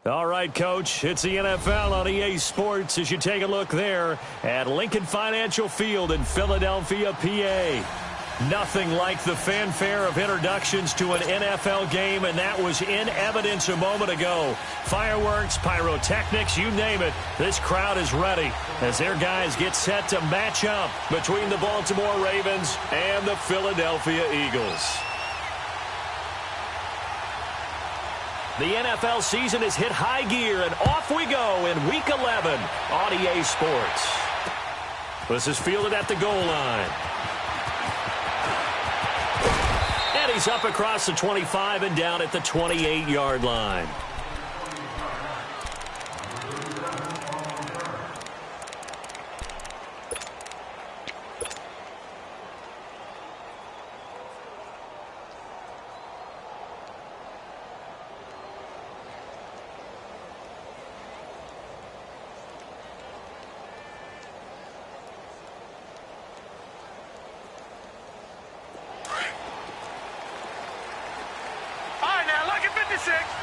All right, Coach, it's the NFL on EA Sports as you take a look there at Lincoln Financial Field in Philadelphia, PA. Nothing like the fanfare of introductions to an NFL game, and that was in evidence a moment ago. Fireworks, pyrotechnics, you name it. This crowd is ready as their guys get set to match up between the Baltimore Ravens and the Philadelphia Eagles. The NFL season has hit high gear, and off we go in Week 11 on EA Sports. This is fielded at the goal line. And he's up across the 25 and down at the 28-yard line.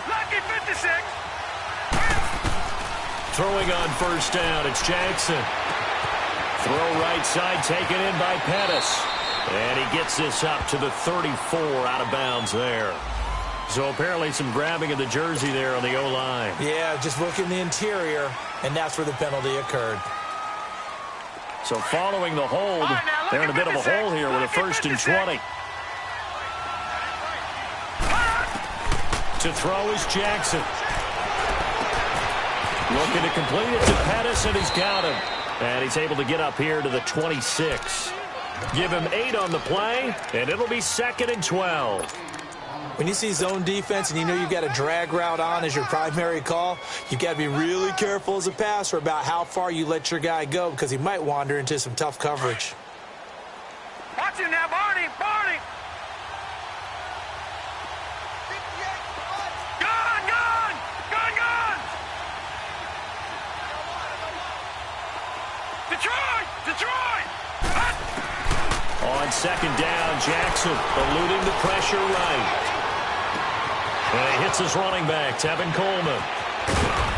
Lucky 56. Throwing on first down, it's Jackson. Throw right side taken in by Pettis. And he gets this up to the 34 out of bounds there. So apparently some grabbing of the jersey there on the O-line. Yeah, just working the interior, and that's where the penalty occurred. So following the hold, they're in a bit of a hole here with a 1st and 20. To throw is Jackson. Looking to complete it to Pettis, and he's got him. And he's able to get up here to the 26. Give him 8 on the play, and it'll be 2nd and 12. When you see zone defense and you know you've got a drag route on as your primary call, you've got to be really careful as a passer about how far you let your guy go because he might wander into some tough coverage. Watch him now, Barney! Barney! Detroit! On 2nd down, Jackson eluding the pressure right. And he hits his running back, Tevin Coleman.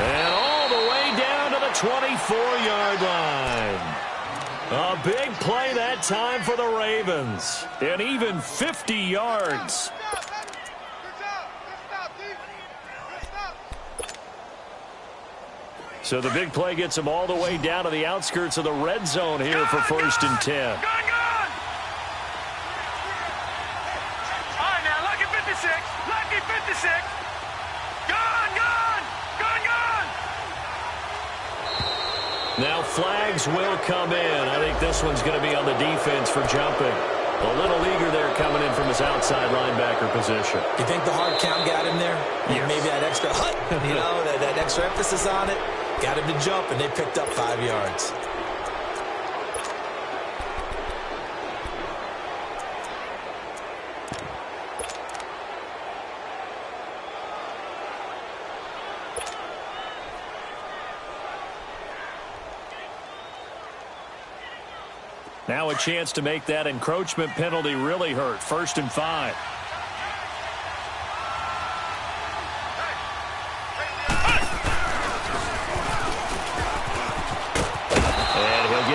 And all the way down to the 24-yard line. A big play that time for the Ravens. And even 50 yards. So the big play gets him all the way down to the outskirts of the red zone here for 1st and 10. Gun! All right, now, lucky 56. Lucky 56. Gun! Now flags will come in. I think this one's going to be on the defense for jumping. A little eager there coming in from his outside linebacker position. You think the hard count got him there? Yes. Maybe that extra that extra emphasis on it. Got him to jump, and they picked up 5 yards. Now a chance to make that encroachment penalty really hurt. 1st and 5.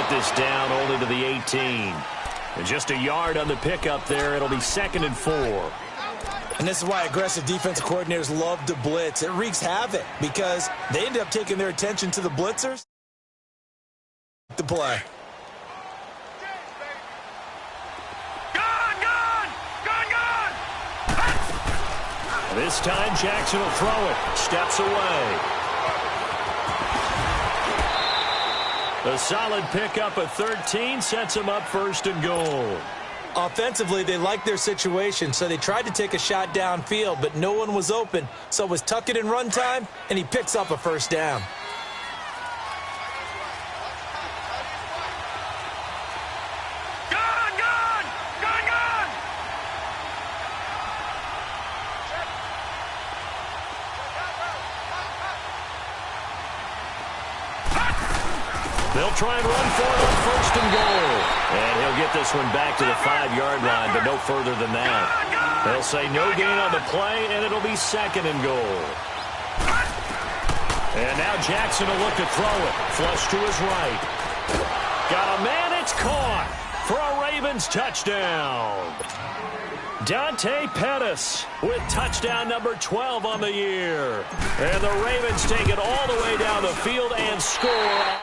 This down only to the 18. And just a yard on the pickup there. It'll be 2nd and 4. And this is why aggressive defensive coordinators love to blitz. It wreaks havoc because they end up taking their attention to the blitzers. The play. Gun! This time Jackson will throw it. Steps away. A solid pickup of 13 sets him up 1st and goal. Offensively, they liked their situation, so they tried to take a shot downfield, but no one was open. So it was tuck it in run time, and he picks up a 1st down. They'll try and run for it on 1st and goal. And he'll get this one back to the 5-yard line, but no further than that. They'll say no gain on the play, and it'll be 2nd and goal. And now Jackson will look to throw it. Flush to his right. Got a man, it's caught for a Ravens touchdown. Dante Pettis with touchdown number 12 on the year. And the Ravens take it all the way down the field and score.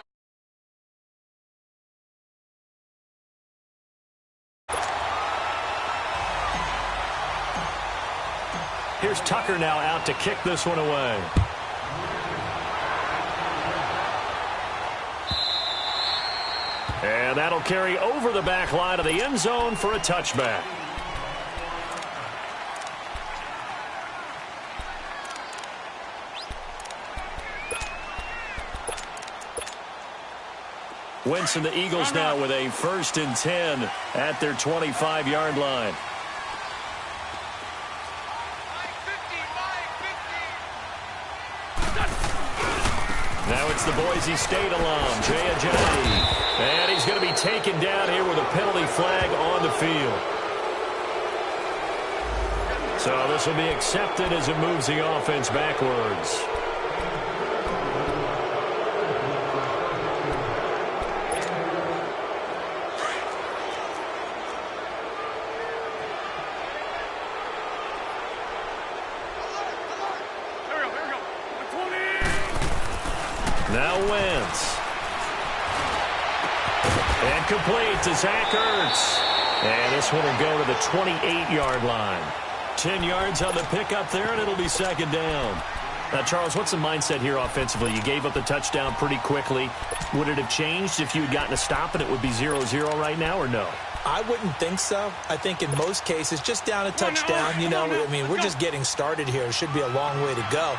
Here's Tucker now out to kick this one away. And that'll carry over the back line of the end zone for a touchback. Winston, the Eagles now with a 1st and 10 at their 25-yard line. Now it's the Boise State alum, Jay Ajayi. And he's going to be taken down here with a penalty flag on the field. So this will be accepted as it moves the offense backwards. Now Wentz. And complete to Zach Ertz. And this one will go to the 28-yard line. 10 yards on the pickup there, and it'll be 2nd down. Now, Charles, what's the mindset here offensively? You gave up the touchdown pretty quickly. Would it have changed if you had gotten a stop and it would be 0-0 right now, or no? I wouldn't think so. I think in most cases, just down a touchdown, you know, I mean, we're just getting started here. It should be a long way to go.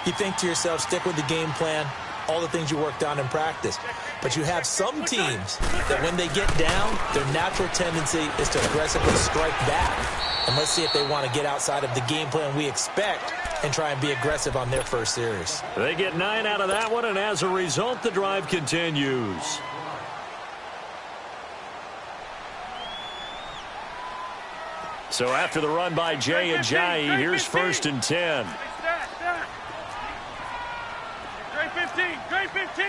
You think to yourself, stick with the game plan, all the things you worked on in practice. But you have some teams that when they get down, their natural tendency is to aggressively strike back. And let's see if they want to get outside of the game plan we expect and try and be aggressive on their first series. They get 9 out of that one, and as a result, the drive continues. So after the run by Jay Ajayi, here's 1st and 10. Great 15, great 15.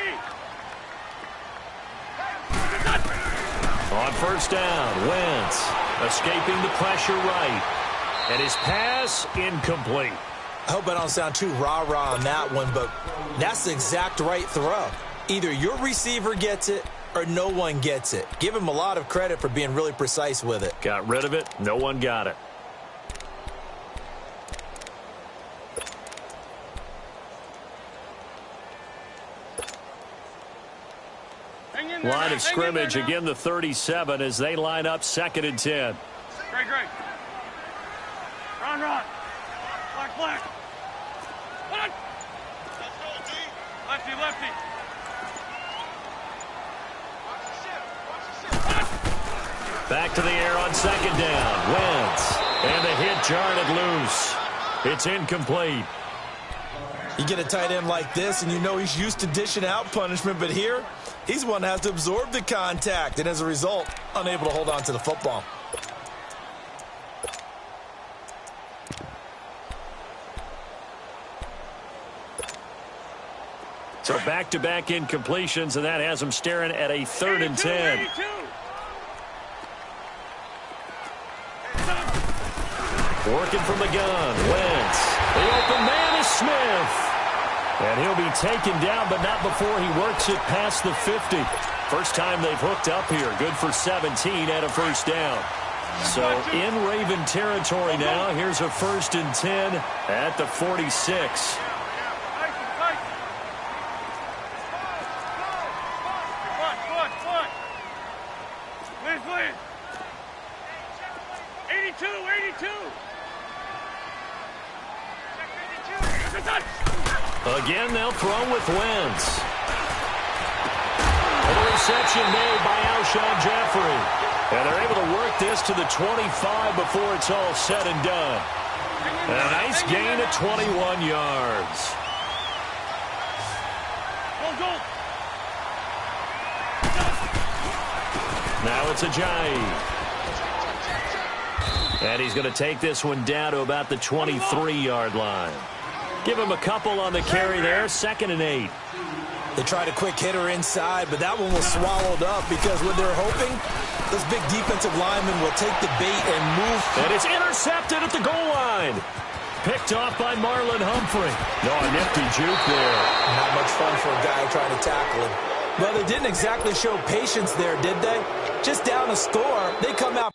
On 1st down, Wentz escaping the pressure right. And his pass incomplete. I hope I don't sound too rah-rah on that one, but that's the exact right throw. Either your receiver gets it or no one gets it. Give him a lot of credit for being really precise with it. Got rid of it. No one got it. Line of scrimmage, again the 37 as they line up 2nd and 10. Great. Run. Black. Run. Lefty. Back to the air on 2nd down. Wentz. And the hit jarred it loose. It's incomplete. You get a tight end like this, and you know he's used to dishing out punishment, but here, he's one that has to absorb the contact, and as a result, unable to hold on to the football. So back-to-back incompletions, and that has him staring at a 3rd and 10. 82. Working from the gun, Wentz. The open man is Smith. And he'll be taken down, but not before he works it past the 50. First time they've hooked up here. Good for 17 and a 1st down. So in Raven territory now. Here's a 1st and 10 at the 46. Please. 82. Again, they'll throw with Wentz. And the reception made by Alshon Jeffrey. And they're able to work this to the 25 before it's all said and done. And a nice gain of 21 yards. Go. Now it's Ajayi. And he's going to take this one down to about the 23-yard line. Give him a couple on the carry there, 2nd and 8. They tried a quick hitter inside, but that one was swallowed up because what they're hoping, those big defensive linemen will take the bait and move. And it's intercepted at the goal line. Picked off by Marlon Humphrey. No, a nifty juke there. Not much fun for a guy trying to tackle him. Well, they didn't exactly show patience there, did they? Just down a score, they come out.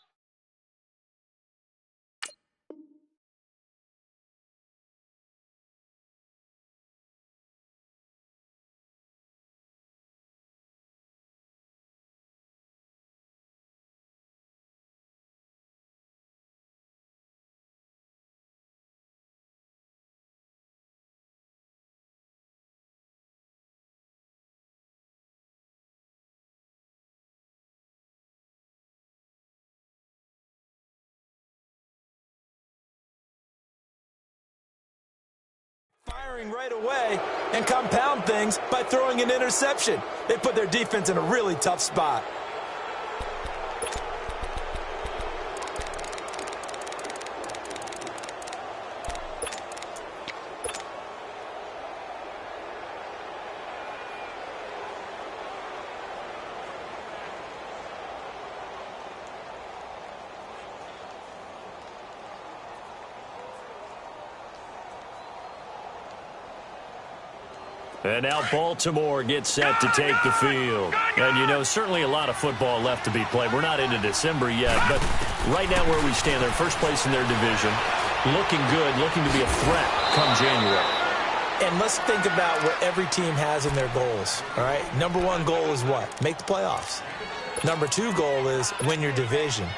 Firing right away and compound things by throwing an interception. They put their defense in a really tough spot. And now Baltimore gets set to take the field. And, you know, certainly a lot of football left to be played. We're not into December yet, but right now where we stand, they're first place in their division. Looking good, looking to be a threat come January. And let's think about what every team has in their goals, all right? Number one goal is what? Make the playoffs. Number two goal is win your division.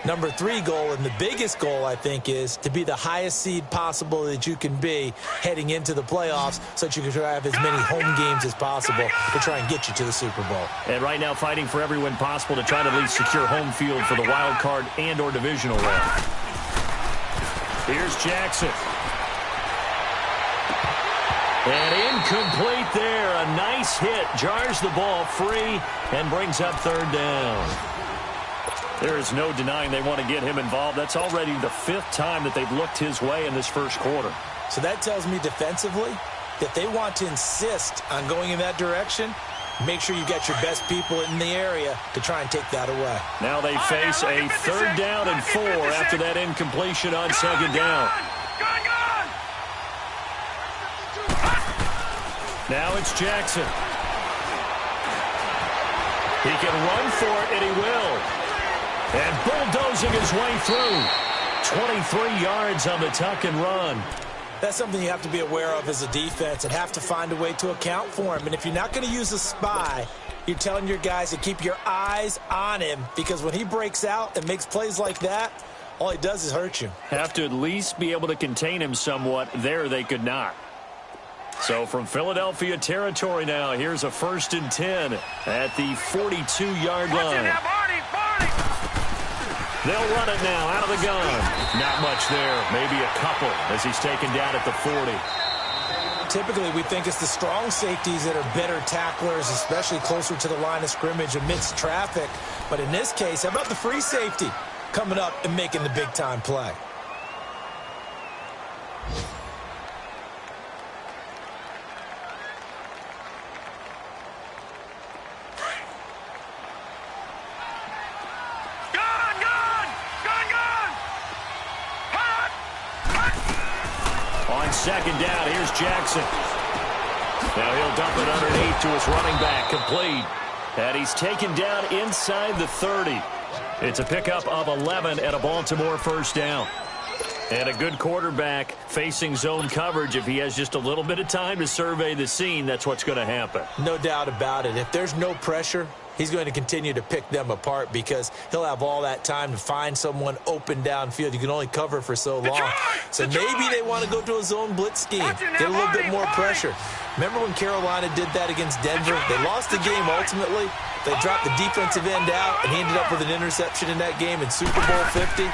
Number three goal, and the biggest goal, I think, is to be the highest seed possible that you can be heading into the playoffs so that you can have as many home games as possible to try and get you to the Super Bowl. And right now fighting for every win possible to try to at least secure home field for the wild card and or divisional round. Here's Jackson. And incomplete there. A nice hit. Jars the ball free and brings up 3rd down. There is no denying they want to get him involved. That's already the 5th time that they've looked his way in this first quarter. So that tells me defensively that they want to insist on going in that direction. Make sure you got your best people in the area to try and take that away. Now they face a 3rd down and 4 after that incompletion on 2nd down. Now it's Jackson. He can run for it, and he will. And bulldozing his way through. 23 yards on the tuck and run. That's something you have to be aware of as a defense and have to find a way to account for him. And if you're not going to use a spy, you're telling your guys to keep your eyes on him, because when he breaks out and makes plays like that, all he does is hurt you. Have to at least be able to contain him somewhat. There they could not. So from Philadelphia territory now, here's a 1st and 10 at the 42-yard line. They'll run it now out of the gun. Not much there. Maybe a couple as he's taken down at the 40. Typically, we think it's the strong safeties that are better tacklers, especially closer to the line of scrimmage amidst traffic. But in this case, how about the free safety coming up and making the big-time play? Second down, here's Jackson. Now he'll dump it underneath to his running back, complete. And he's taken down inside the 30. It's a pickup of 11 and a Baltimore 1st down. And a good quarterback facing zone coverage. If he has just a little bit of time to survey the scene, that's what's going to happen. No doubt about it. If there's no pressure, he's going to continue to pick them apart because he'll have all that time to find someone open downfield. You can only cover for so long. So maybe they want to go to a zone blitz scheme, get a little bit more pressure. Remember when Carolina did that against Denver? They lost the game ultimately. They dropped the defensive end out, and he ended up with an interception in that game in Super Bowl 50.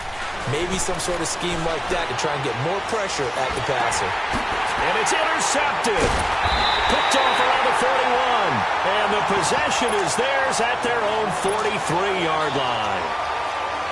Maybe some sort of scheme like that to try and get more pressure at the passer. And it's intercepted. Picked off around the 41. And the possession is theirs at their own 43-yard line.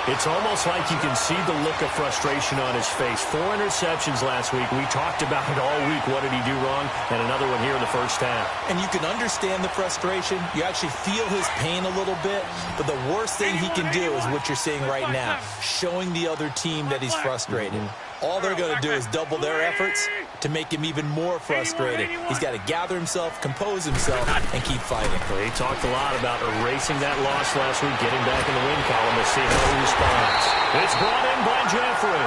It's almost like you can see the look of frustration on his face. 4 interceptions last week. We talked about it all week. What did he do wrong? And another one here in the first half. And you can understand the frustration. You actually feel his pain a little bit. But the worst thing he can do is what you're seeing right now, showing the other team that he's frustrated. All they're going to do is double their efforts to make him even more frustrated. He's got to gather himself, compose himself, and keep fighting. Well, he talked a lot about erasing that loss last week, getting back in the win column. We'll see how he responds. It's brought in by Jeffrey.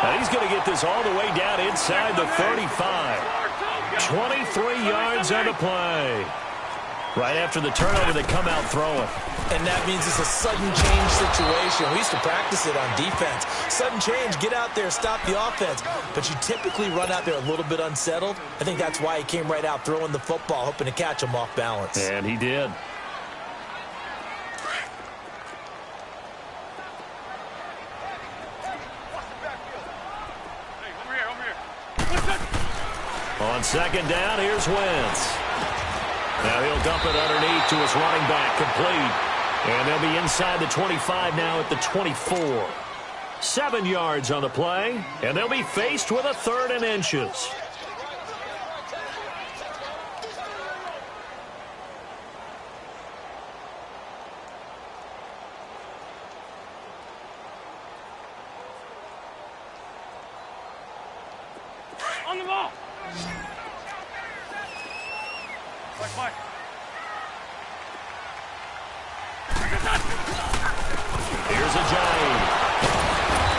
Now he's going to get this all the way down inside the 35. 23 yards on the play. Right after the turnover, they come out throwing. And that means it's a sudden change situation. We used to practice it on defense. Sudden change, get out there, stop the offense. But you typically run out there a little bit unsettled. I think that's why he came right out throwing the football, hoping to catch him off balance. And he did. On second down, here's Wentz. Now he'll dump it underneath to his running back, complete. And they'll be inside the 25 now at the 24. 7 yards on the play, and they'll be faced with a 3rd and inches. On the ball. Fight. Here's a giant.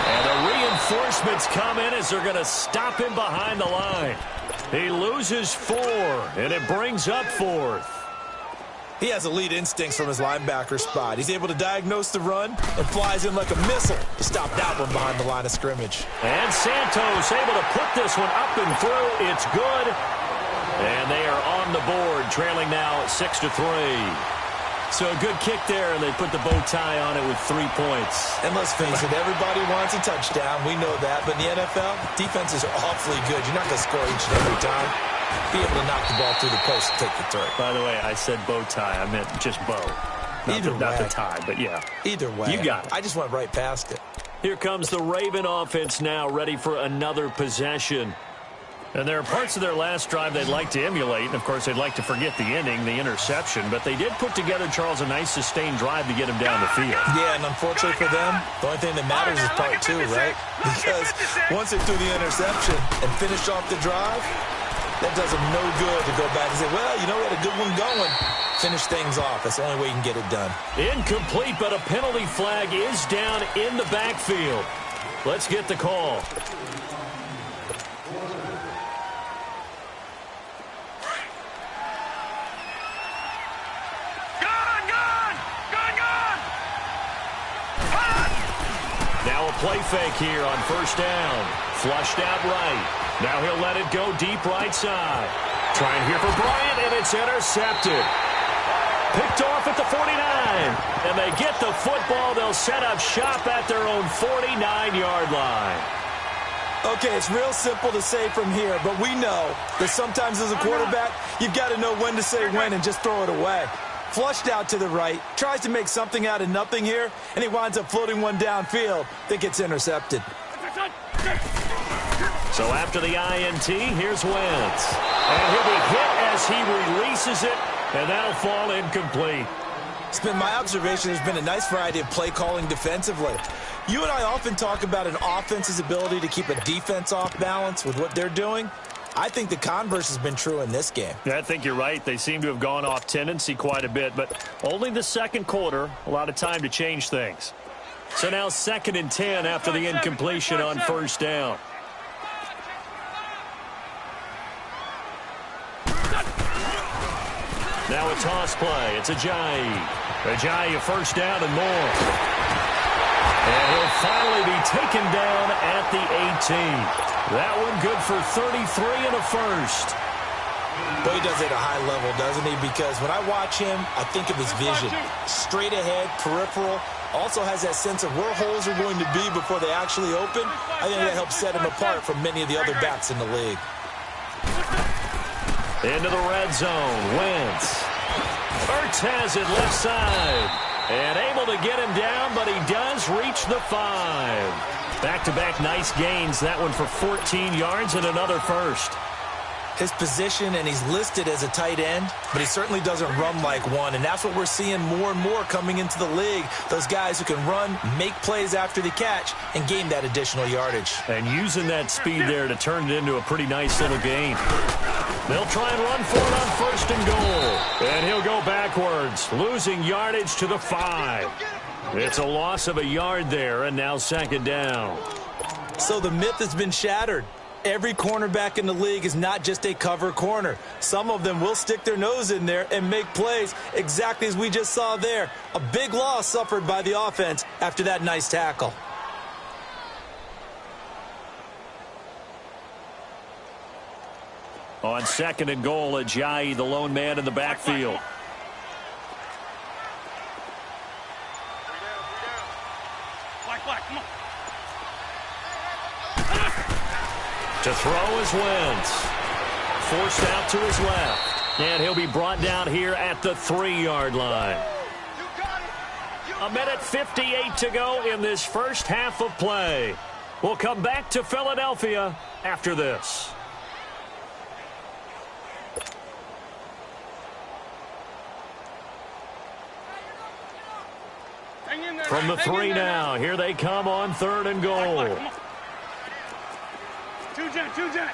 And the reinforcements come in as they're going to stop him behind the line. He loses 4, and it brings up 4th. He has elite instincts from his linebacker spot. He's able to diagnose the run and flies in like a missile to stop that one behind the line of scrimmage. And Santos able to put this one up and through. It's good. And they are on the board, trailing now 6-3. So a good kick there, and they put the bow tie on it with 3 points. And let's face it, everybody wants a touchdown. We know that. But in the NFL, defenses are awfully good. You're not going to score each and every time. Be able to knock the ball through the post and take the turn. By the way, I said bow tie. I meant just bow. Not the tie, but yeah. Either way. You got it. I just went right past it. Here comes the Raven offense now, ready for another possession. And there are parts of their last drive they'd like to emulate. And, of course, they'd like to forget the ending, the interception. But they did put together, Charles, a nice sustained drive to get him down the field. Yeah, and unfortunately for them, the only thing that matters is part 2, right? Because once they threw the interception and finished off the drive, that does them no good to go back and say, well, you know, we had a good one going. Finish things off. That's the only way you can get it done. Incomplete, but a penalty flag is down in the backfield. Let's get the call. Now a play fake here on first down. Flushed out right. Now he'll let it go deep right side. Trying here for Bryant, and it's intercepted. Picked off at the 49. And they get the football. They'll set up shop at their own 49-yard line. Okay, it's real simple to say from here, but we know that sometimes as a quarterback, you've got to know when to say when and just throw it away. Flushed out to the right, tries to make something out of nothing here, and he winds up floating one downfield that gets intercepted. So after the INT, here's Wentz. And he'll be hit as he releases it, and that'll fall incomplete. It's been my observation there's been a nice variety of play calling defensively. You and I often talk about an offense's ability to keep a defense off balance with what they're doing. I think the converse has been true in this game. Yeah, I think you're right. They seem to have gone off tendency quite a bit, but only the second quarter, a lot of time to change things. So now 2nd and 10 after the incompletion on first down. Now a toss play. It's Ajayi. Ajayi, a first down and more. And he'll finally be taken down at the 18. That one good for 33 and a first. But he does it at a high level, doesn't he? Because when I watch him, I think of his vision. Straight ahead, peripheral. Also has that sense of where holes are going to be before they actually open. I think that helps set him apart from many of the other backs in the league. Into the red zone. Wentz. Ertz has it left side. And able to get him down, but he does reach the 5. Back-to-back nice gains. That one for 14 yards and another first. His position, and he's listed as a tight end, but he certainly doesn't run like one, and that's what we're seeing more and more coming into the league. Those guys who can run, make plays after the catch, and gain that additional yardage. And using that speed there to turn it into a pretty nice little gain. They'll try and run for it on 1st and goal. And he'll go backwards, losing yardage to the 5. It's a loss of a yard there, and now 2nd down. So the myth has been shattered. Every cornerback in the league is not just a cover corner. Some of them will stick their nose in there and make plays exactly as we just saw there. A big loss suffered by the offense after that nice tackle. On 2nd and goal, Ajayi, the lone man in the backfield. Come on. To throw is Wentz. Forced out to his left. And he'll be brought down here at the 3-yard line. 1:58 to go in this first half of play. We'll come back to Philadelphia after this. From the 3 now, here they come on 3rd and goal. Two Jen.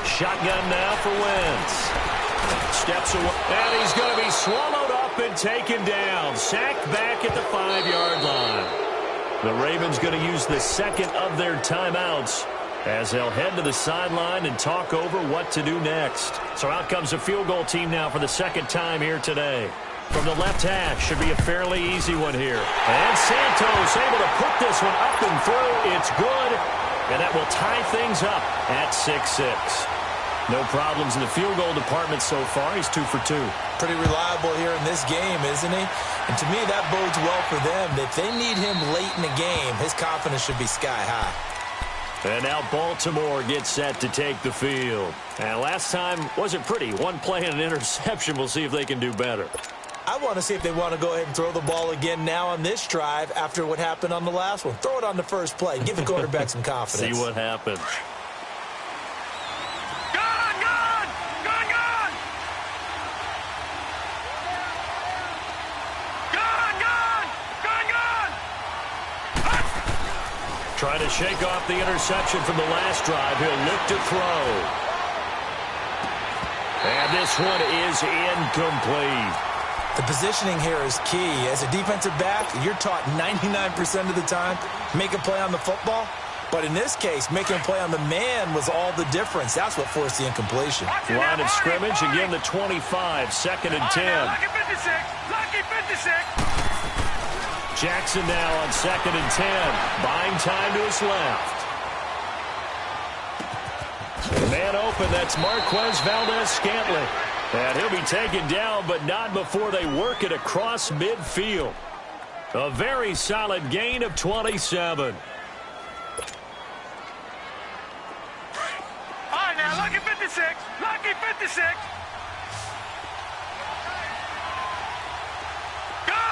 Shotgun now for Wentz. Steps away, and he's going to be swallowed up and taken down. Sacked back at the 5-yard line. The Ravens going to use the 2nd of their timeouts as they'll head to the sideline and talk over what to do next. So out comes a field goal team now for the 2nd time here today. From the left hash, should be a fairly easy one here. And Santos able to put this one up and through. It's good, and that will tie things up at 6-6. No problems in the field goal department so far. He's 2 for 2. Pretty reliable here in this game, isn't he? And to me, that bodes well for them. If they need him late in the game, his confidence should be sky high. And now Baltimore gets set to take the field. And last time wasn't pretty. One play and an interception. We'll see if they can do better. I want to see if they want to go ahead and throw the ball again now on this drive after what happened on the last one. Throw it on the first play. Give the quarterback some confidence. See what happens. Trying to shake off the interception from the last drive. He'll look to throw. And this one is incomplete. The positioning here is key. As a defensive back, you're taught 99% of the time, make a play on the football. But in this case, making a play on the man was all the difference. That's what forced the incompletion. Line of scrimmage, again the 25, 2nd and 10. Lucky 56. Lucky 56. Jackson now on 2nd and 10. Buying time to his left. Man open, that's Marquez Valdez-Scantling. And he'll be taken down, but not before they work it across midfield. A very solid gain of 27. All right, now, lucky 56. Lucky 56. Gone.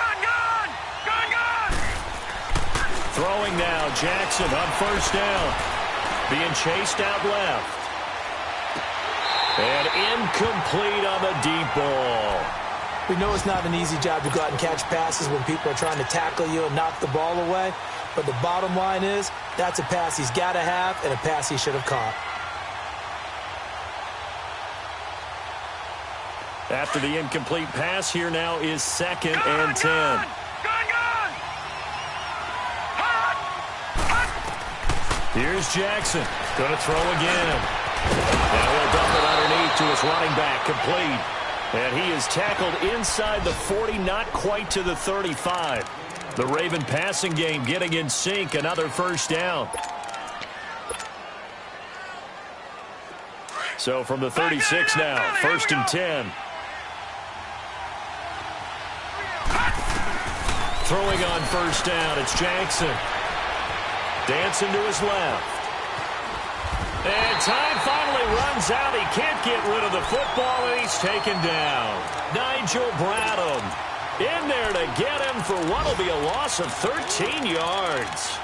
Throwing now, Jackson on 1st down. Being chased out left. And incomplete on the deep ball. We know it's not an easy job to go out and catch passes when people are trying to tackle you and knock the ball away. But the bottom line is, that's a pass he's got to have and a pass he should have caught. After the incomplete pass, here now is 2nd and 10. Here's Jackson. Going to throw again. Now he'll dump it underneath to his running back, complete. And he is tackled inside the 40, not quite to the 35. The Raven passing game getting in sync, another 1st down. So from the 36 now, 1st and 10. Throwing on 1st down, it's Jackson. Dancing to his left. And time finally runs out. He can't get rid of the football, and he's taken down. Nigel Bradham in there to get him for what will be a loss of 13 yards.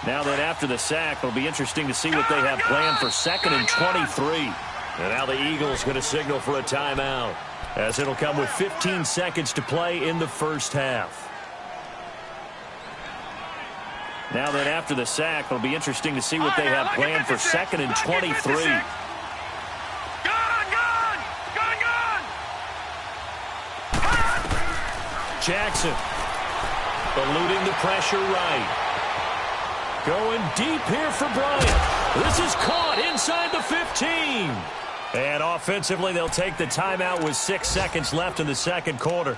Now that after the sack, it'll be interesting to see what they have planned for 2nd and 23. And now the Eagles going to signal for a timeout, as it'll come with 15 seconds to play in the first half. Now that after the sack, it'll be interesting to see what they have planned for 2nd and 23. Jackson eluding the pressure right. Going deep here for Bryant. This is caught inside the 15. And offensively, they'll take the timeout with 6 seconds left in the second quarter.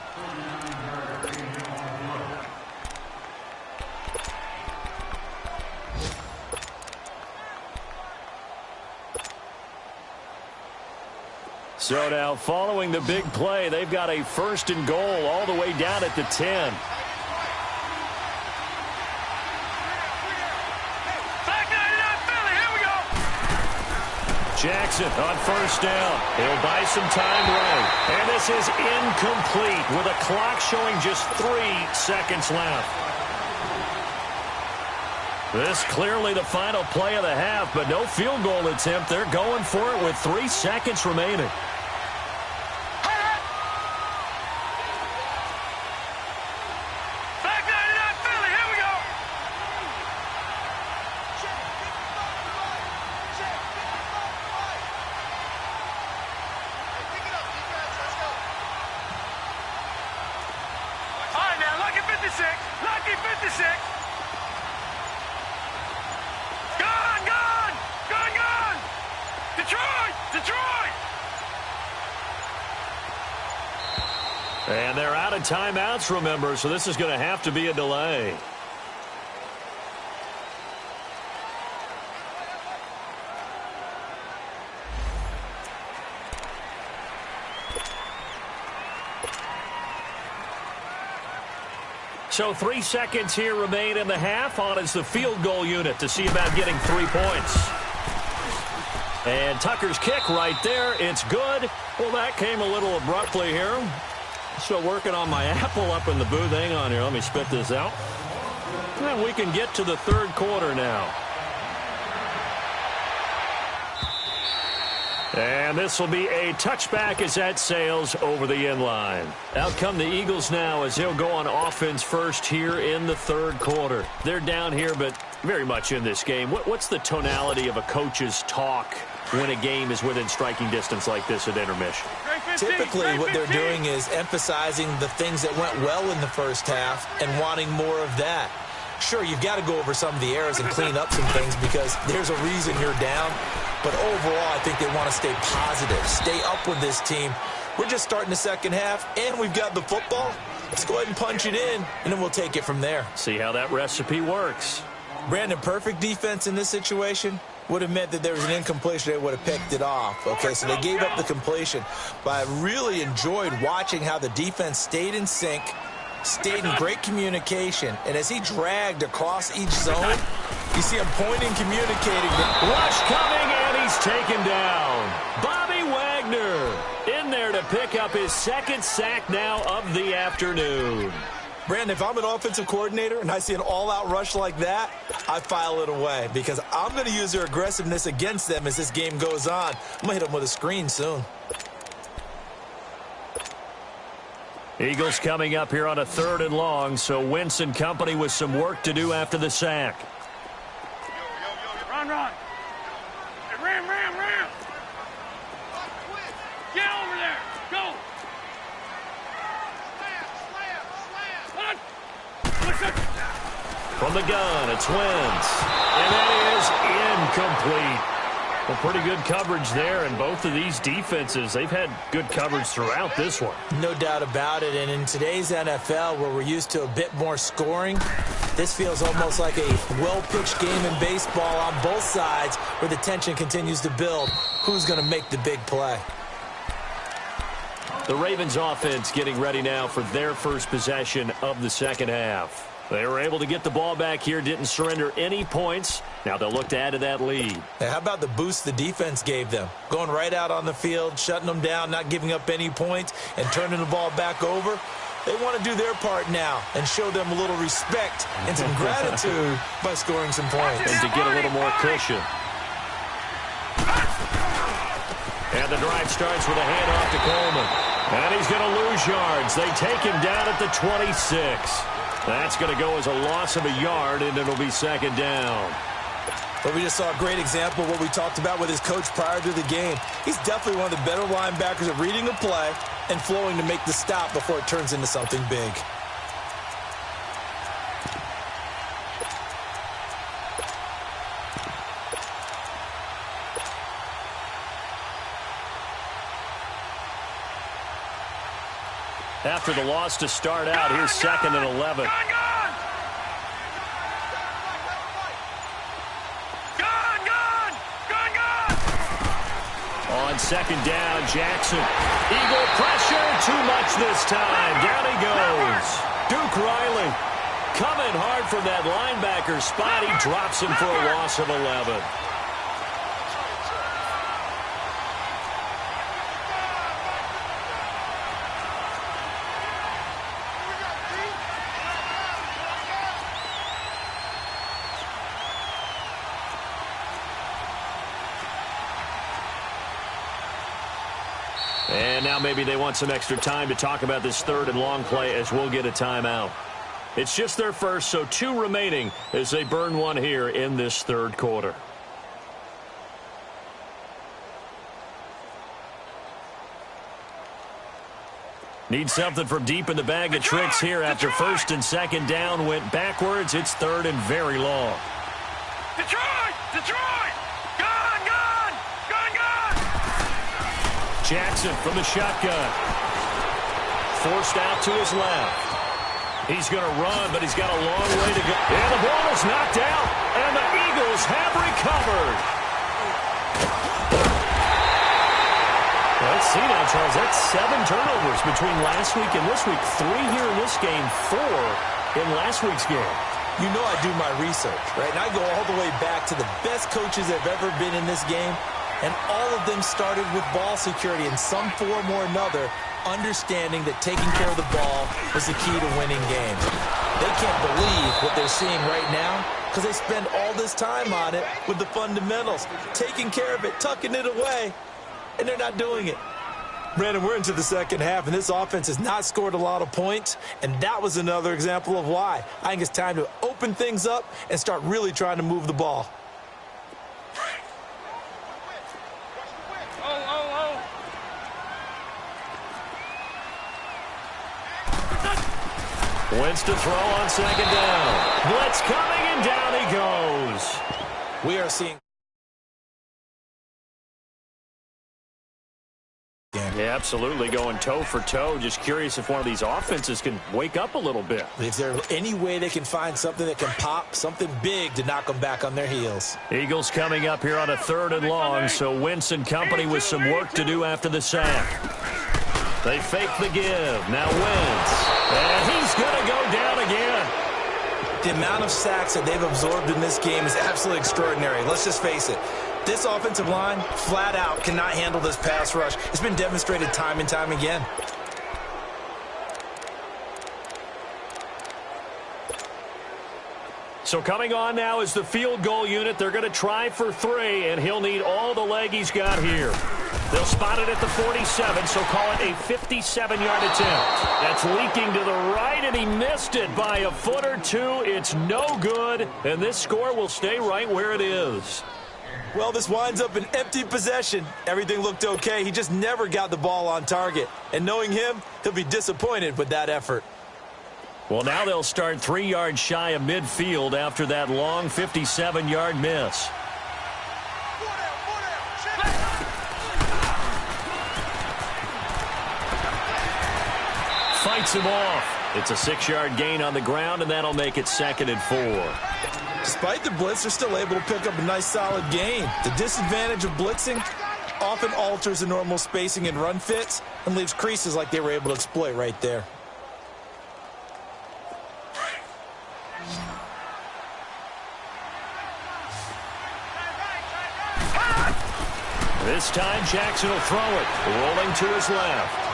So now, following the big play, they've got a 1st and goal all the way down at the 10. Jackson on 1st down. He'll buy some time right. And this is incomplete with a clock showing just 3 seconds left. This clearly the final play of the half, but no field goal attempt. They're going for it with 3 seconds remaining. Lucky 56. Gone. Detroit. And they're out of timeouts, remember, so this is going to have to be a delay. So 3 seconds here remain in the half. On is the field goal unit to see about getting 3 points. And Tucker's kick right there. It's good. Well, that came a little abruptly here. So working on my apple up in the booth. Hang on here. Let me spit this out. And we can get to the third quarter now. And this will be a touchback as that sails over the end line. Out come the Eagles now as they'll go on offense first here in the third quarter. They're down here, but very much in this game. What's the tonality of a coach's talk when a game is within striking distance like this at intermission? Typically, what they're doing is emphasizing the things that went well in the first half and wanting more of that. Sure, you've got to go over some of the errors and clean up some things because there's a reason you're down. But overall, I think they want to stay positive, stay up with this team. We're just starting the second half, and we've got the football. Let's go ahead and punch it in, and then we'll take it from there. See how that recipe works. Brandon, perfect defense in this situation would have meant that there was an incompletion. They would have picked it off. Okay, so they gave up the completion. But I really enjoyed watching how the defense stayed in sync, stayed in great communication, and as he dragged across each zone, you see him pointing, communicating. Rush coming, and he's taken down. Bobby Wagner in there to pick up his second sack now of the afternoon. Brandon, if I'm an offensive coordinator and I see an all-out rush like that, I file it away because I'm going to use their aggressiveness against them as this game goes on. I'm going to hit them with a screen soon. Eagles coming up here on a 3rd and long, so Wentz and company with some work to do after the sack. Run. Hey, ram. Get over there. Go. Slam. Listen. From the gun, it's Wentz. And that is incomplete. Well, pretty good coverage there, and both of these defenses, they've had good coverage throughout this one. No doubt about it, and in today's NFL, where we're used to a bit more scoring, this feels almost like a well-pitched game in baseball on both sides where the tension continues to build. Who's going to make the big play? The Ravens offense getting ready now for their first possession of the second half. They were able to get the ball back here, didn't surrender any points. Now they'll look to add to that lead. Hey, how about the boost the defense gave them? Going right out on the field, shutting them down, not giving up any points, and turning the ball back over. They want to do their part now and show them a little respect and some gratitude by scoring some points. And to get a little more cushion. And the drive starts with a handoff to Coleman. And he's going to lose yards. They take him down at the 26. That's going to go as a loss of a yard, and it'll be second down. But we just saw a great example of what we talked about with his coach prior to the game. He's definitely one of the better linebackers at reading a play and flowing to make the stop before it turns into something big. After the loss to start out, here's second and 11. On second down, Jackson. Eagle pressure, too much this time. Down he goes. Duke Riley coming hard from that linebacker spot. He drops him for a loss of 11. And now maybe they want some extra time to talk about this third and long play as we'll get a timeout. It's just their first, so 2 remaining as they burn one here in this third quarter. Need something from deep in the bag of tricks here after first and second down went backwards. It's third and very long. Detroit! Detroit! Gun! Gun! Gun! Gun! Jackson from the shotgun. Forced out to his left. He's going to run, but he's got a long way to go. And the ball is knocked out, and the Eagles have recovered. Let's see now, Charles. That's 7 turnovers between last week and this week. 3 here in this game, 4 in last week's game. You know I do my research, right? And I go all the way back to the best coaches that have ever been in this game. And all of them started with ball security in some form or another, understanding that taking care of the ball was the key to winning games. They can't believe what they're seeing right now because they spend all this time on it with the fundamentals, taking care of it, tucking it away, and they're not doing it. Brandon, we're into the second half, and this offense has not scored a lot of points, and that was another example of why. I think it's time to open things up and start really trying to move the ball. Wentz to throw on second down. Blitz coming, and down he goes. We are seeing... Yeah, absolutely, going toe for toe. Just curious if one of these offenses can wake up a little bit. Is there any way they can find something that can pop, something big to knock them back on their heels? Eagles coming up here on a third and long, so Wentz and company with some work to do after the sack. They fake the give. Now Wentz. And he's going to go down again. The amount of sacks that they've absorbed in this game is absolutely extraordinary. Let's just face it. This offensive line, flat out, cannot handle this pass rush. It's been demonstrated time and time again. So coming on now is the field goal unit. They're going to try for 3, and he'll need all the leg he's got here. They'll spot it at the 47, so call it a 57-yard attempt. That's leaking to the right, and he missed it by a foot or 2. It's no good, and this score will stay right where it is. Well, this winds up an empty possession. Everything looked okay. He just never got the ball on target. And knowing him, he'll be disappointed with that effort. Well, now they'll start 3 yards shy of midfield after that long 57-yard miss. fights him off. It's a 6-yard gain on the ground, and that'll make it 2nd and 4. Despite the blitz, they're still able to pick up a nice solid gain. The disadvantage of blitzing often alters the normal spacing and run fits and leaves creases like they were able to exploit right there. This time Jackson will throw it, rolling to his left.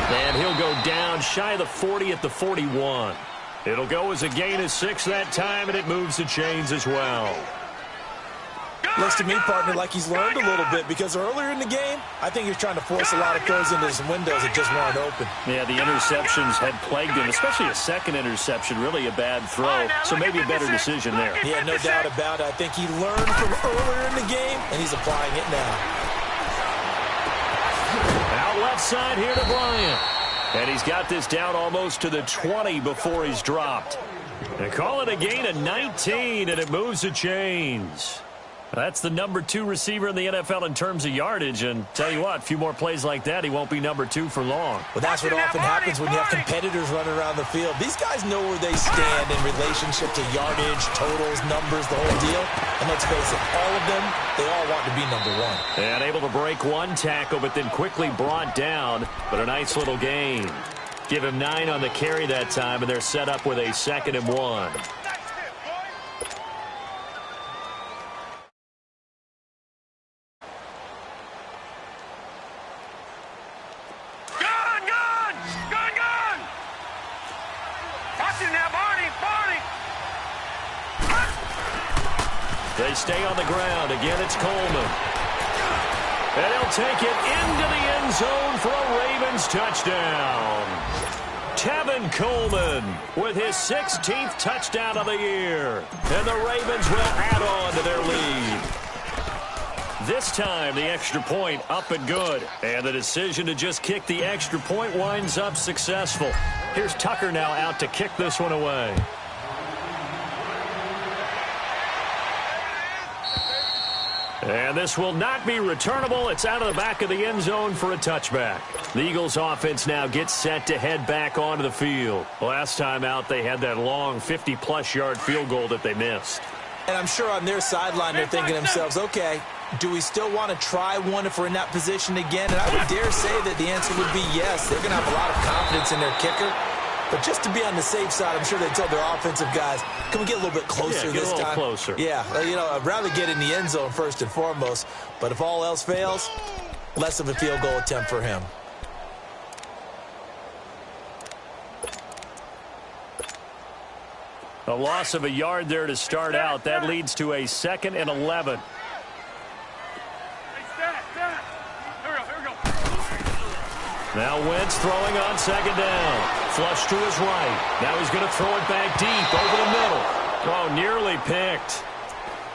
And he'll go down shy of the 40 at the 41. It'll go as a gain of 6 that time, and it moves the chains as well. Looks to me, partner, like he's learned a little bit, because earlier in the game, I think he was trying to force a lot of throws into some windows that just weren't open. Yeah, the interceptions had plagued him, especially a second interception, really a bad throw. So maybe a better decision there. Yeah, no doubt about it. I think he learned from earlier in the game, and he's applying it now. Out left side here to Bryant. And he's got this down almost to the 20 before he's dropped. They call it a gain of 19, and it moves the chains. That's the number 2 receiver in the NFL in terms of yardage, and tell you what, a few more plays like that, he won't be number 2 for long. Well, that's what often happens when you have competitors running around the field. These guys know where they stand in relationship to yardage, totals, numbers, the whole deal. And let's face it, all of them, they all want to be number 1. And able to break one tackle, but then quickly brought down, but a nice little gain. Give him 9 on the carry that time, and they're set up with a 2nd and 1. They stay on the ground. Again, it's Coleman. And he'll take it into the end zone for a Ravens touchdown. Tevin Coleman with his 16th touchdown of the year. And the Ravens will add on to their lead. This time, the extra point up and good. And the decision to just kick the extra point winds up successful. Here's Tucker now out to kick this one away. And this will not be returnable. It's out of the back of the end zone for a touchback. The Eagles offense now gets set to head back onto the field. Last time out, they had that long 50-plus yard field goal that they missed. And I'm sure on their sideline, they're thinking to themselves, okay, do we still want to try one if we're in that position again? And I would dare say that the answer would be yes. They're going to have a lot of confidence in their kicker. But just to be on the safe side, I'm sure they tell their offensive guys, can we get a little bit closer this time? Get a little closer. Yeah, I'd rather get in the end zone first and foremost. But if all else fails, less of a field goal attempt for him. A loss of a yard there to start out. That leads to a 2nd and 11. Now Wentz throwing on 2nd down. Flush to his right. Now he's going to throw it back deep over the middle. Oh, nearly picked.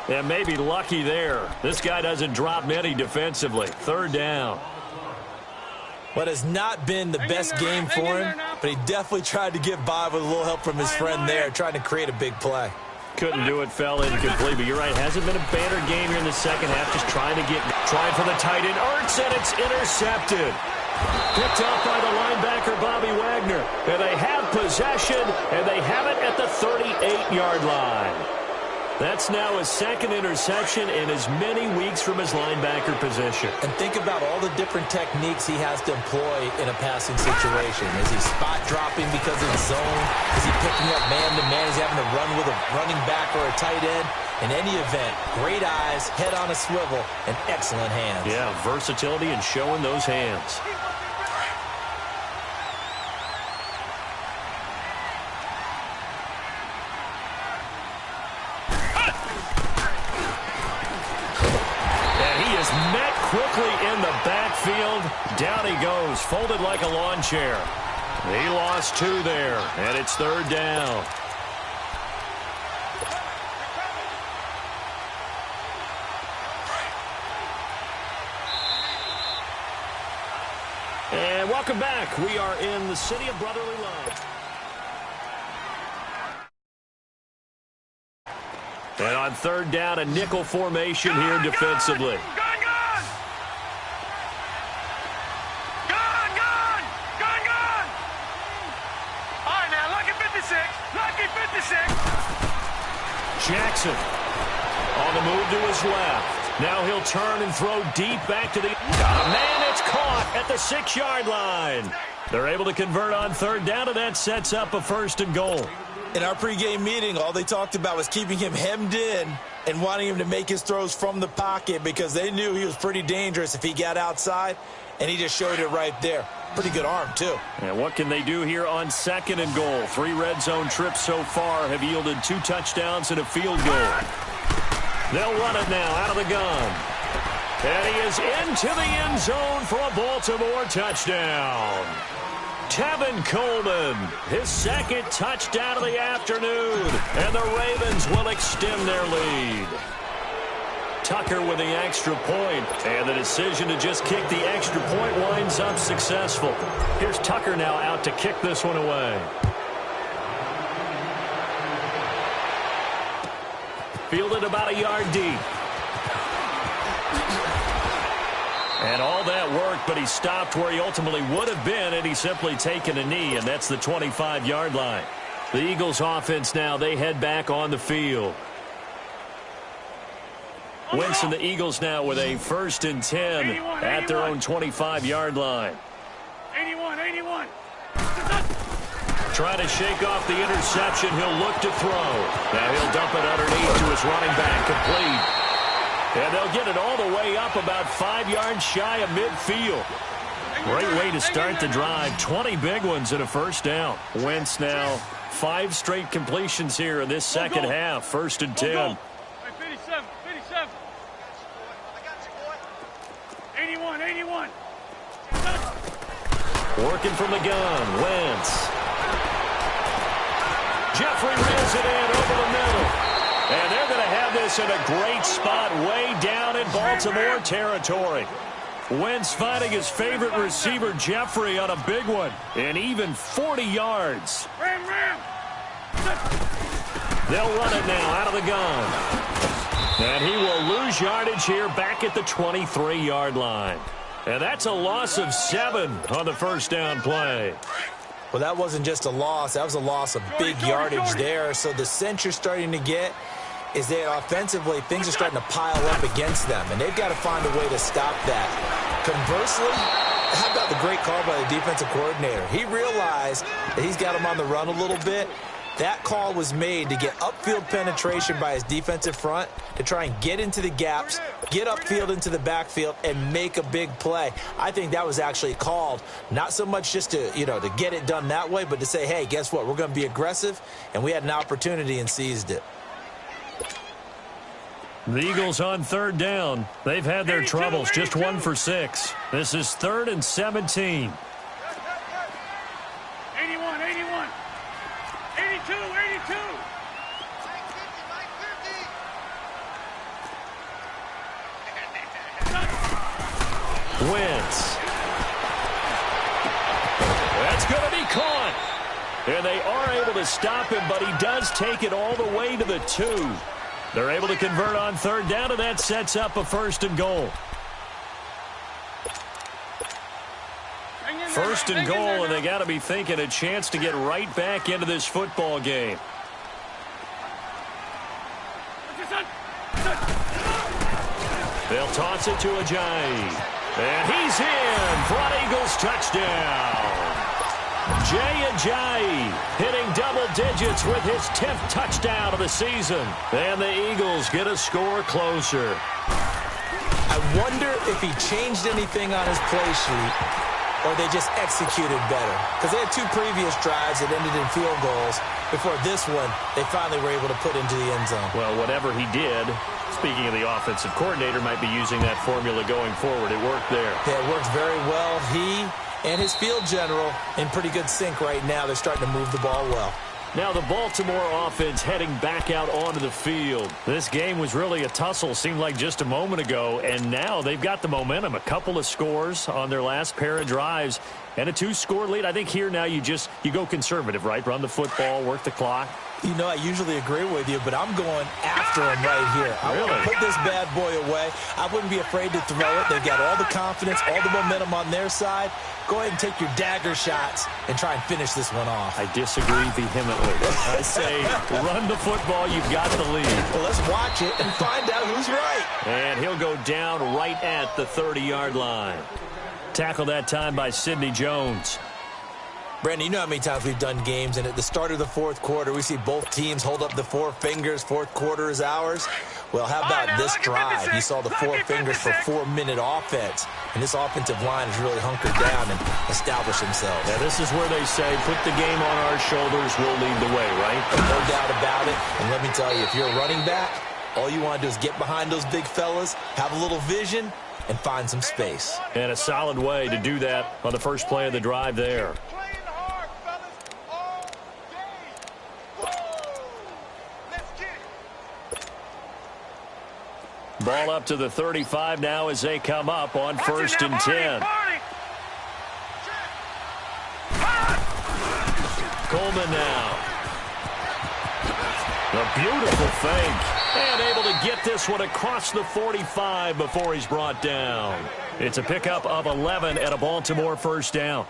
And maybe lucky there. This guy doesn't drop many defensively. 3rd down. What has not been the best game for him, but he definitely tried to get by with a little help from his friend there, trying to create a big play. Couldn't do it, fell incomplete, but you're right. Hasn't been a banner game here in the second half, just trying for the tight end. Ertz, and it's intercepted. Picked up by the linebacker, Bobby Wagner. And they have possession, and they have it at the 38-yard line. That's now his 2nd interception in as many weeks from his linebacker position. And think about all the different techniques he has to employ in a passing situation. Is he spot dropping because of zone? Is he picking up man-to-man? Is he having to run with a running back or a tight end? In any event, great eyes, head on a swivel, and excellent hands. Yeah, versatility and showing those hands. Met quickly in the backfield. Down he goes, folded like a lawn chair. He lost 2 there, and it's 3rd down. And welcome back. We are in the city of brotherly love. And on 3rd down, a nickel formation here defensively. Jackson on the move to his left. Now he'll turn and throw deep back to the... man, it's caught at the 6-yard line. They're able to convert on third down, and that sets up a 1st and goal. In our pregame meeting, all they talked about was keeping him hemmed in and wanting him to make his throws from the pocket because they knew he was pretty dangerous if he got outside, and he just showed it right there. Pretty good arm, too. And what can they do here on 2nd and goal? 3 red zone trips so far have yielded 2 touchdowns and a field goal. They'll run it now out of the gun. And he is into the end zone for a Baltimore touchdown. Tevin Coleman, his 2nd touchdown of the afternoon, and the Ravens will extend their lead. Tucker with the extra point, and the decision to just kick the extra point winds up successful. Here's Tucker now out to kick this one away. Fielded about a yard deep. And all that worked, but he stopped where he ultimately would have been had he simply taken a knee, and that's the 25-yard line. The Eagles offense now, they head back on the field. Wentz and the Eagles now with a 1st and 10 at their own 25-yard line. 81. Trying to shake off the interception. He'll look to throw. Now he'll dump it underneath to his running back, complete. And they'll get it all the way up about 5 yards shy of midfield. Great way to start the drive. 20 big ones and a 1st down. Wentz now 5 straight completions here in this second half. 1st and 10. 57. 81. Working from the gun. Wentz. Jeffrey reels it in over the middle. And they're going to have this in a great spot way down in Baltimore territory. Wentz finding his favorite receiver, Jeffrey, on a big one. And even 40 yards. Ram. They'll run it now out of the gun. And he will lose yardage here back at the 23-yard line. And that's a loss of 7 on the 1st down play. Well, that wasn't just a loss. That was a loss of big yardage there. So the sense you're starting to get is that offensively things are starting to pile up against them, and they've got to find a way to stop that. Conversely, how about the great call by the defensive coordinator? He realized that he's got him on the run a little bit. That call was made to get upfield penetration by his defensive front to try and get into the gaps, get upfield into the backfield, and make a big play. I think that was actually called not so much just to, to get it done that way, but to say, hey, guess what? We're going to be aggressive, and we had an opportunity and seized it. The Eagles on 3rd down. They've had their troubles, just 1 for 6. This is 3rd and 17. 81. 82. Wentz. That's going to be caught. And they are able to stop him, but he does take it all the way to the 2. They're able to convert on 3rd down, and that sets up a 1st and goal. 1st and goal, and they got to be thinking a chance to get right back into this football game. They'll toss it to Ajayi. And he's in for an Eagles touchdown. Jay Ajayi hitting double digits with his 10th touchdown of the season. And the Eagles get a score closer. I wonder if he changed anything on his play sheet or they just executed better. Because they had 2 previous drives that ended in field goals. Before this one, they finally were able to put into the end zone. Well, whatever he did, speaking of the offensive coordinator, might be using that formula going forward. It worked there. Yeah, it worked very well. He and his field general in pretty good sync right now. They're starting to move the ball well. Now the Baltimore offense heading back out onto the field. This game was really a tussle, seemed like just a moment ago, and now they've got the momentum. A couple of scores on their last pair of drives and a 2-score lead. I think here now you go conservative, right? Run the football, work the clock, You know, I usually agree with you, but I'm going after him right here. I want to put this bad boy away. I wouldn't be afraid to throw it. They've got all the confidence, all the momentum on their side. Go ahead and take your dagger shots and try and finish this one off. I disagree vehemently. I say run the football. You've got the lead. Well, let's watch it and find out who's right. And he'll go down right at the 30-yard line. Tackled that time by Sidney Jones. Brandon, you know how many times we've done games, and at the start of the fourth quarter, we see both teams hold up the four fingers. Fourth quarter is ours. Well, how about this drive? You saw the four fingers for 4-minute offense, and this offensive line has really hunkered down and established themselves. Yeah, this is where they say, put the game on our shoulders, we'll lead the way, right? No doubt about it. And let me tell you, if you're a running back, all you want to do is get behind those big fellas, have a little vision, and find some space. And a solid way to do that on the first play of the drive there. Ball up to the 35 now as they come up on 1st and 10. Coleman now. A beautiful fake. And able to get this one across the 45 before he's brought down. It's a pickup of 11 at a Baltimore first down.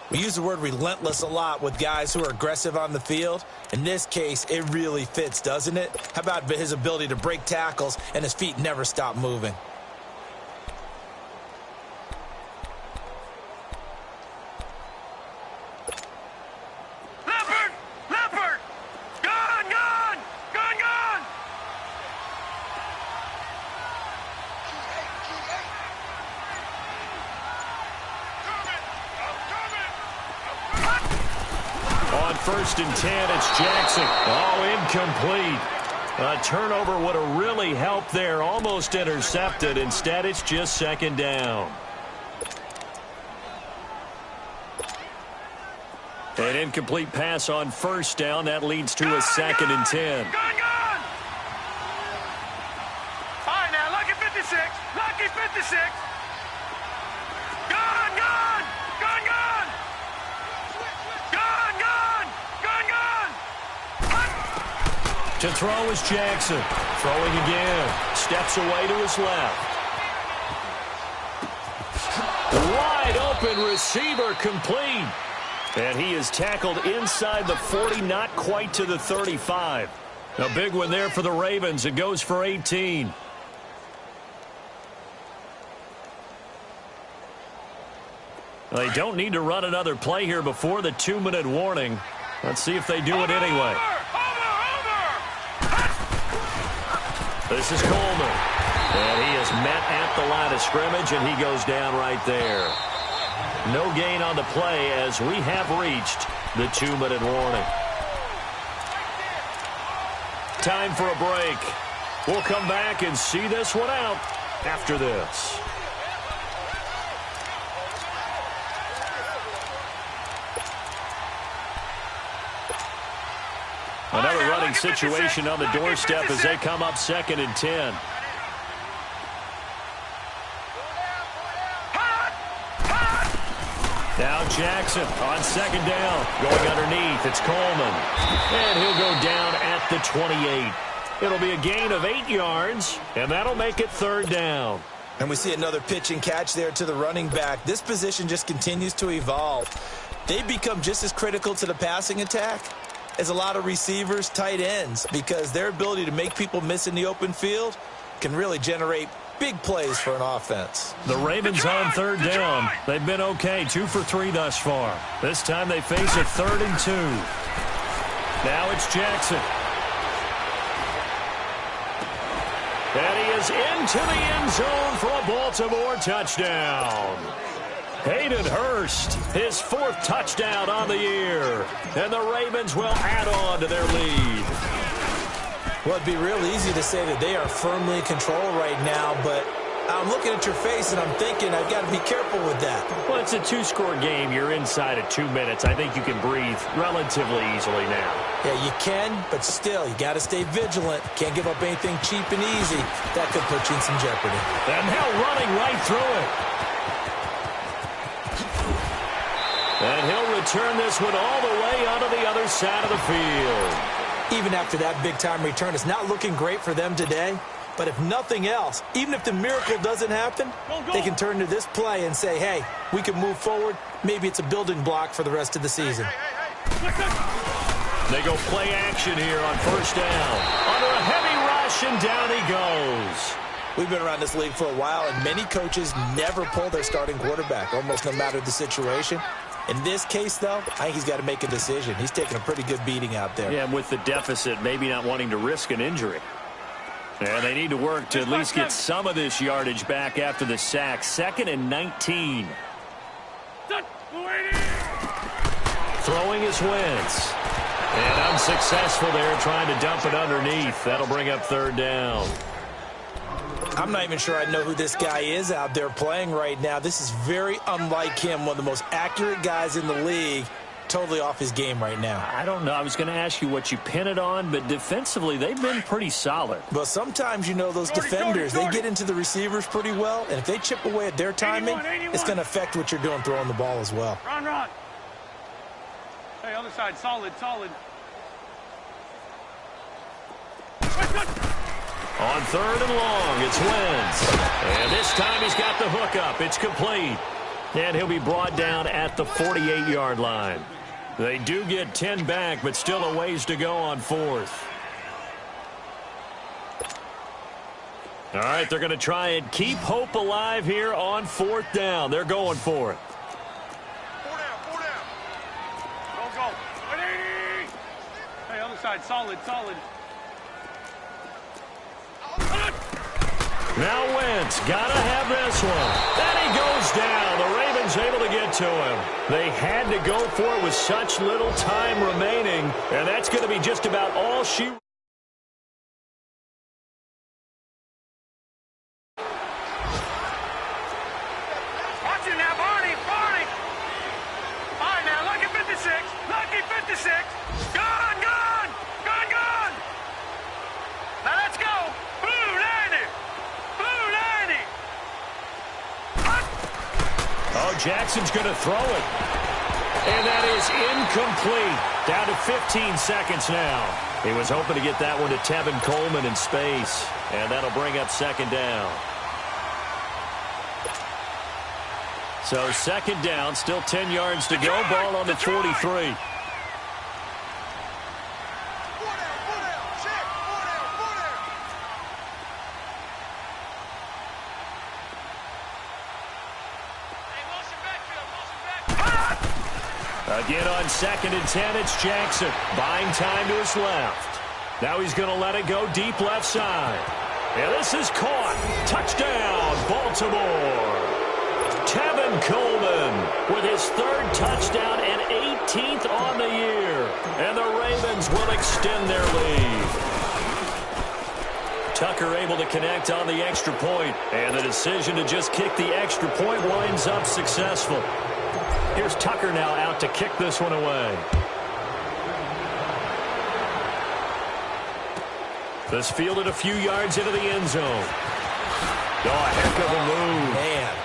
We use the word relentless a lot with guys who are aggressive on the field. In this case, it really fits, doesn't it? How about his ability to break tackles and his feet never stop moving? Leopard! Gone! On 1st and 10, it's Jackson. Oh, incomplete. A turnover would have really helped there. Almost intercepted. Instead, it's just 2nd down. An incomplete pass on 1st down. That leads to a 2nd and 10. Gone! All right, now, lucky 56. Lucky 56. Gone! To throw is Jackson. Throwing again. Steps away to his left. Wide open receiver complete. And he is tackled inside the 40, not quite to the 35. A big one there for the Ravens. It goes for 18. They don't need to run another play here before the 2-minute warning. Let's see if they do it anyway. This is Coleman. And he is met at the line of scrimmage, and he goes down right there. No gain on the play as we have reached the 2-minute warning. Time for a break. We'll come back and see this one out after this. Another running situation on the doorstep as they come up 2nd and 10. Now Jackson on 2nd down. Going underneath, it's Coleman. And he'll go down at the 28. It'll be a gain of 8 yards, and that'll make it 3rd down. And we see another pitch and catch there to the running back. This position just continues to evolve. They become just as critical to the passing attack as a lot of receivers, tight ends, because their ability to make people miss in the open field can really generate big plays for an offense. The Ravens on 3rd down. They've been okay, 2 for 3 thus far. This time they face a 3rd and 2. Now it's Jackson. And he is into the end zone for a Baltimore touchdown. Hayden Hurst, his 4th touchdown on the year. And the Ravens will add on to their lead. Well, it'd be real easy to say that they are firmly in control right now, but I'm looking at your face and I'm thinking I've got to be careful with that. Well, it's a 2-score game. You're inside of 2 minutes. I think you can breathe relatively easily now. Yeah, you can, but still, you got to stay vigilant. Can't give up anything cheap and easy. That could put you in some jeopardy. And now running right through it. And he'll return this one all the way onto the other side of the field. Even after that big-time return, it's not looking great for them today. But if nothing else, even if the miracle doesn't happen, they can turn to this play and say, hey, we can move forward. Maybe it's a building block for the rest of the season. They go play action here on first down. Under a heavy rush, and down he goes. We've been around this league for a while, and many coaches never pull their starting quarterback, almost no matter the situation. In this case, though, I think he's got to make a decision. He's taking a pretty good beating out there. Yeah, and with the deficit, maybe not wanting to risk an injury. And they need to work to at least get some of this yardage back after the sack. 2nd and 19. Throwing is Wentz. And unsuccessful there, trying to dump it underneath. That'll bring up 3rd down. I'm not even sure I know who this guy is out there playing right now. This is very unlike him, one of the most accurate guys in the league. Totally off his game right now. I don't know. I was going to ask you what you pin it on, but defensively, they've been pretty solid. Well, sometimes, you know, those defenders, they get into the receivers pretty well, and if they chip away at their timing, it's going to affect what you're doing throwing the ball as well. Run. Hey, other side, solid. On 3rd and long, it's Wentz. And this time he's got the hook up. It's complete. And he'll be brought down at the 48-yard line. They do get 10 back, but still a ways to go on 4th. All right, they're going to try and keep hope alive here on 4th down. They're going for it. 4 down. Go. Hey, other side, solid. Now Wentz, gotta have this one. Then he goes down. The Ravens able to get to him. They had to go for it with such little time remaining, and that's going to be just about all she... Watch it now, Barney. All right, now, lucky 56. Gone. Now let's go. Blue 90. Oh, Jackson's going to throw it. And that is incomplete. Down to 15 seconds now. He was hoping to get that one to Tevin Coleman in space. And that'll bring up 2nd down. So 2nd down, still 10 yards to go. Ball on the 43. Again on 2nd and 10, it's Jackson. Buying time to his left. Now he's going to let it go deep left side. And this is caught. Touchdown, Baltimore. Tevin Coleman with his 3rd touchdown and 18th on the year. And the Ravens will extend their lead. Tucker able to connect on the extra point. And the decision to just kick the extra point winds up successful. Here's Tucker now out to kick this one away. This fielded a few yards into the end zone. Oh, a heck of a move. Man.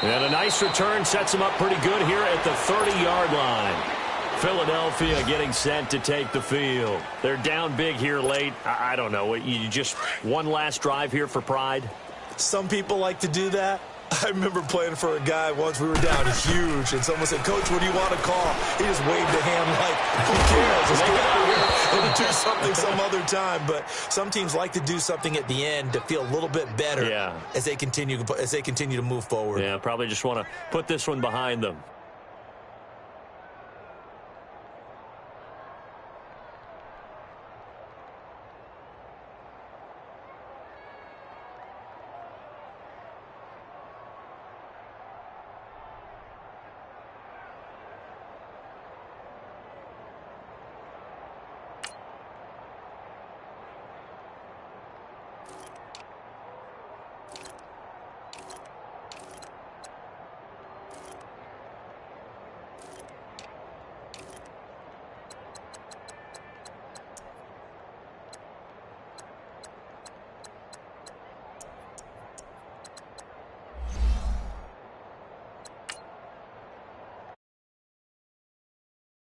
And a nice return sets him up pretty good here at the 30-yard line. Philadelphia getting set to take the field. They're down big here late. I don't know. You just one last drive here for pride? Some people like to do that. I remember playing for a guy once. We were down huge, and someone said, Coach, what do you want to call? He just waved a hand like, who cares? Let's get out of here and do something some other time. But some teams like to do something at the end to feel a little bit better as they continue to move forward. Yeah, probably just want to put this one behind them.